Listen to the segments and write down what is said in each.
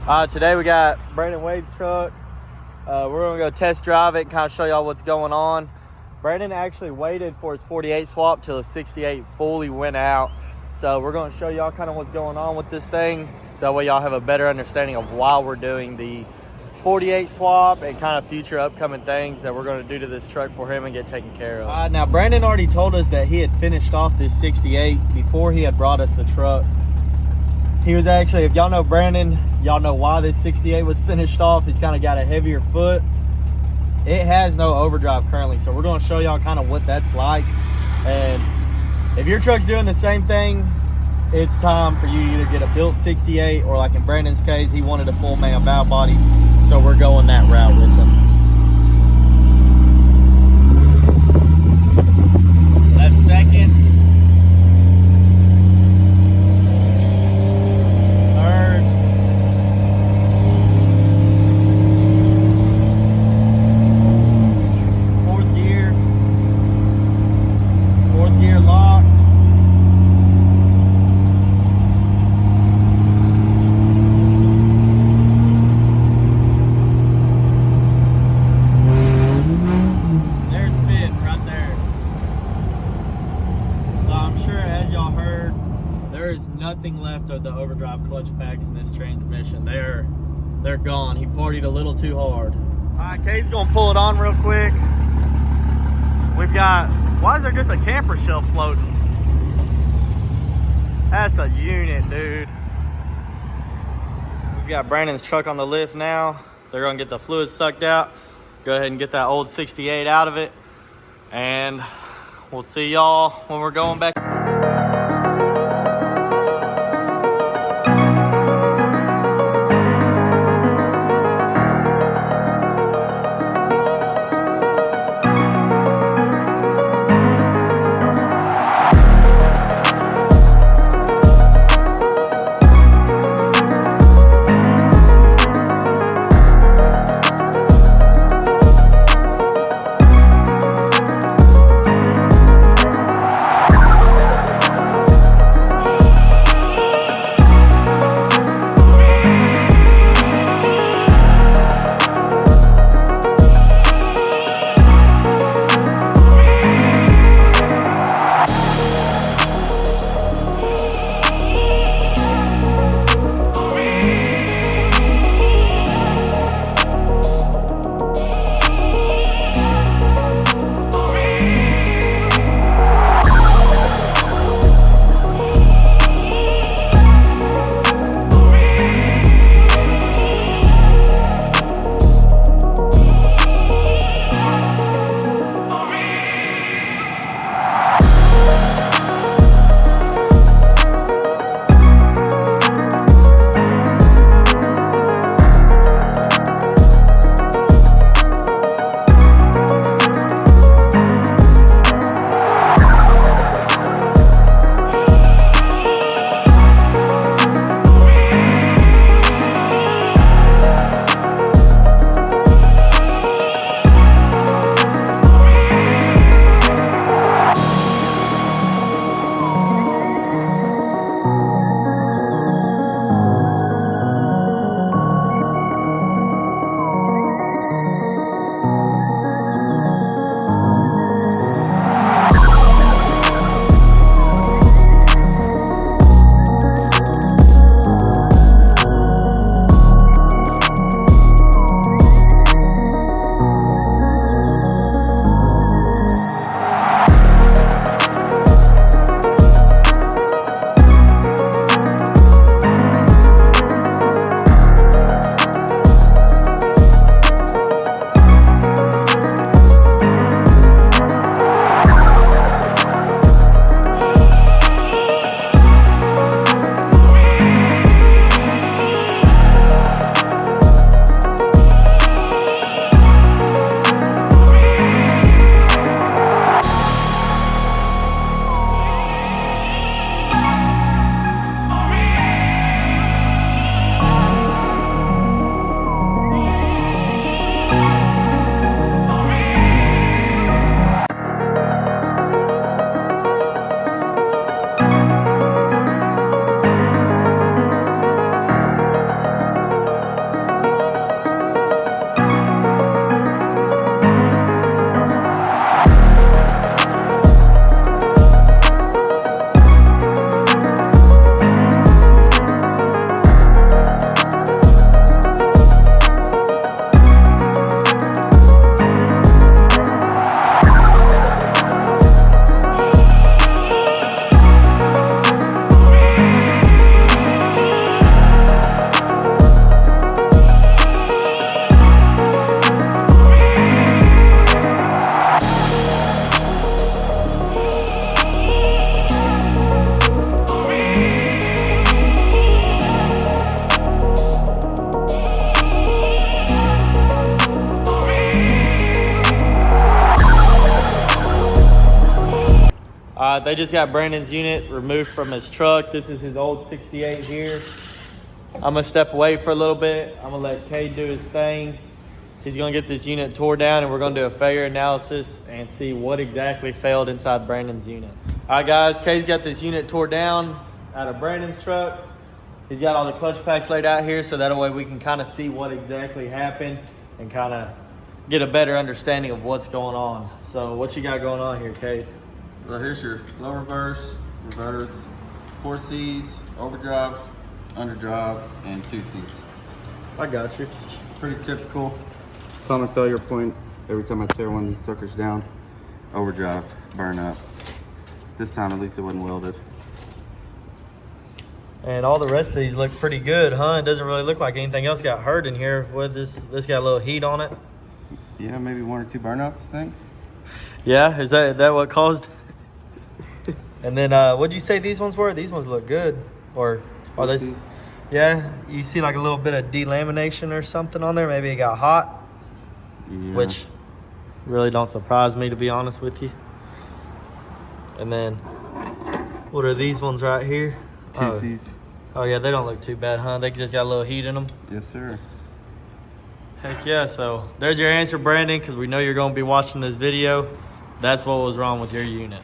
Today we got Brandon Wade's truck. We're gonna go test drive it and kind of show y'all what's going on. Brandon actually waited for his 48 swap till his 68 fully went out. So we're gonna show y'all kind of what's going on with this thing. So that way y'all have a better understanding of why we're doing the 48 swap and kind of future upcoming things that we're gonna do to this truck for him and get taken care of. Now Brandon already told us that he had finished off this 68 before he had brought us the truck. He was actually, if y'all know Brandon, y'all know why this 68 was finished off. He's kind of got a heavier foot. It has no overdrive currently, so we're going to show y'all kind of what that's like. And if your truck's doing the same thing, it's time for you to either get a built 68 or, like in Brandon's case, he wanted a full man bow body, so we're going that route with him. That's second. Nothing left of the overdrive clutch packs in this transmission. They're gone. He partied a little too hard. All right, Kate's gonna pull it on real quick. We've got, why is there just a camper shell floating? That's a unit, dude. We've got Brandon's truck on the lift now. They're gonna get the fluid sucked out. Go ahead and get that old 68 out of it. And we'll see y'all when we're going back. They just got Brandon's unit removed from his truck. This is his old 68 here. I'm gonna step away for a little bit. I'm gonna let Cade do his thing. He's gonna get this unit tore down and we're gonna do a failure analysis and see what exactly failed inside Brandon's unit. All right guys, Cade's got this unit tore down out of Brandon's truck. He's got all the clutch packs laid out here so that way we can kind of see what exactly happened and kind of get a better understanding of what's going on. So what you got going on here, Cade? Well, here's your low reverse, reverse, 4 C's, overdrive, underdrive, and 2 C's. I got you. Pretty typical. Common failure point every time I tear one of these suckers down. Overdrive, burn up. This time at least it wasn't welded. And all the rest of these look pretty good, huh? It doesn't really look like anything else got hurt in here. With this got a little heat on it. Yeah, maybe 1 or 2 burnouts, I think. Yeah, is that what caused? And then what'd you say these ones were? These ones look good. Or are they? Yeah, you see like a little bit of delamination or something on there. Maybe it got hot. Yeah. Which really don't surprise me, to be honest with you. And then what are these ones right here? 2 C's. Oh yeah, they don't look too bad, huh? They just got a little heat in them. Yes, sir. Heck yeah, so there's your answer, Brandon, because we know you're going to be watching this video. That's what was wrong with your unit.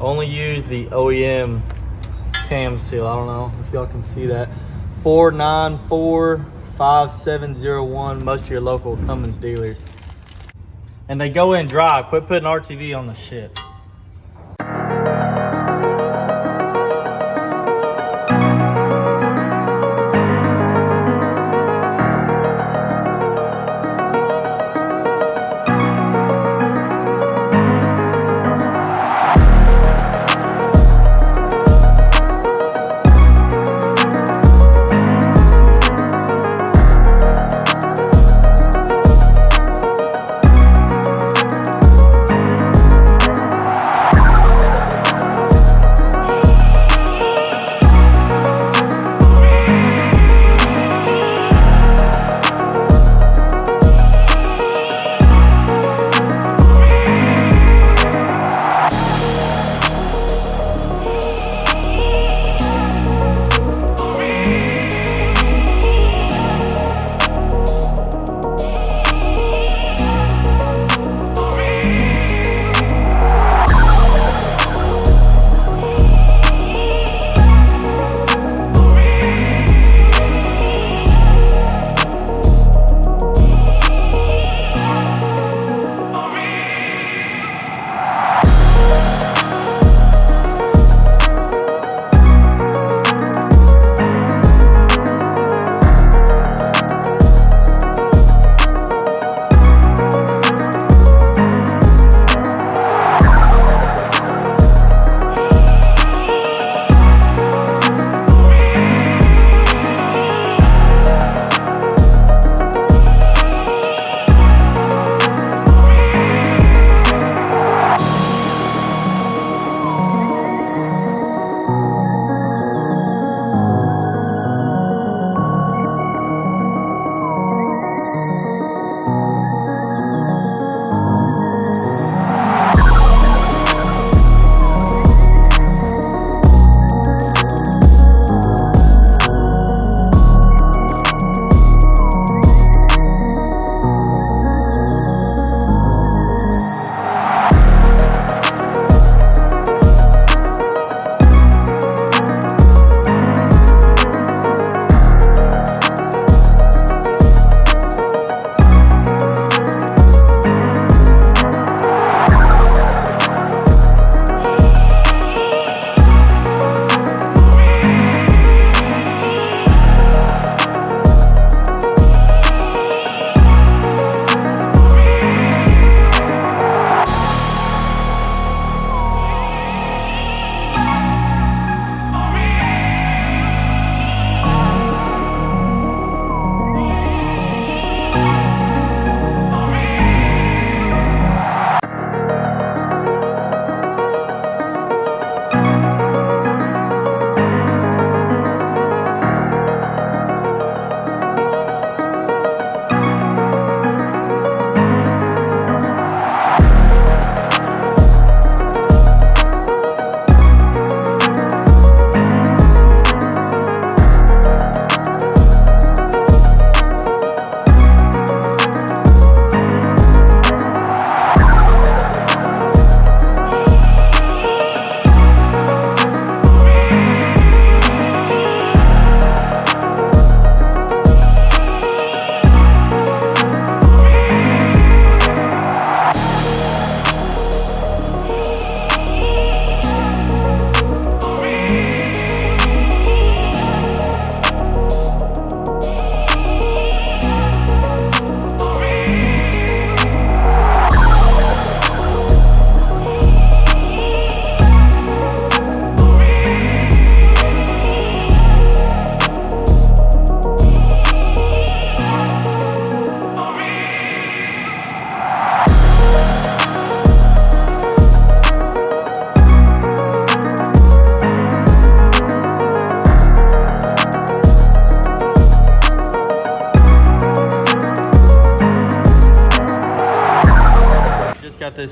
Only use the OEM cam seal. I don't know if y'all can see that. 4945701, most of your local Cummins dealers. And they go in dry. Quit putting RTV on the shit.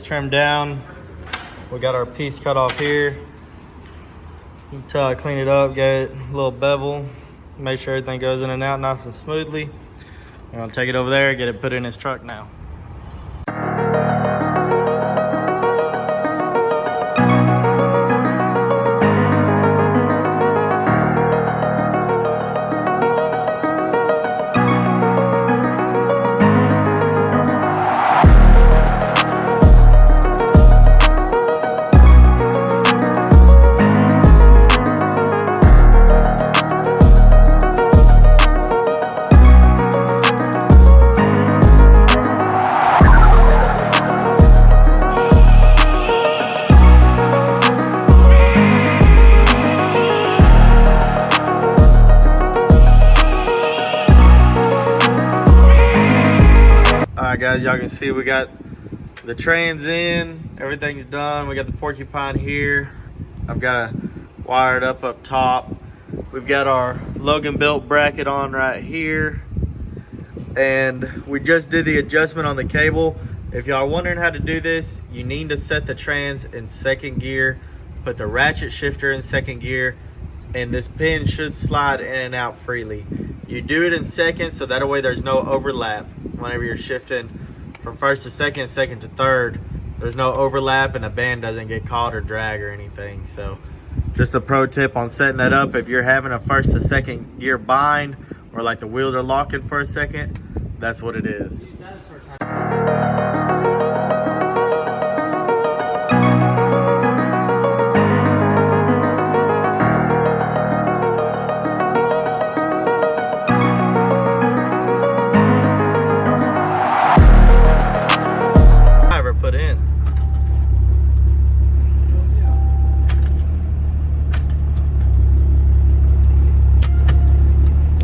this trimmed down. We got our piece cut off here. Until I clean it up, get it a little bevel, make sure everything goes in and out nice and smoothly. I'm gonna take it over there, get it put in his truck now. Alright guys, y'all can see we got the trans in, everything's done. We got the porcupine here. I've got it wired up top. We've got our Logan belt bracket on right here. And we just did the adjustment on the cable. If y'all are wondering how to do this, you need to set the trans in second gear, put the ratchet shifter in second gear, and this pin should slide in and out freely. You do it in second, so that way there's no overlap. Whenever you're shifting from first to second to third, there's no overlap and the band doesn't get caught or drag or anything. So just a pro tip on setting that up. If you're having a first to second gear bind, or like the wheels are locking for a second, that's what it is. Put in.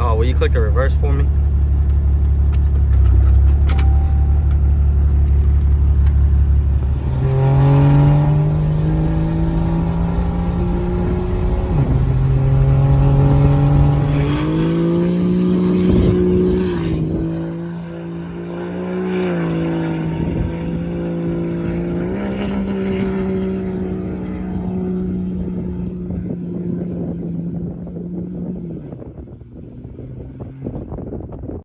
Oh, will you click the reverse for me?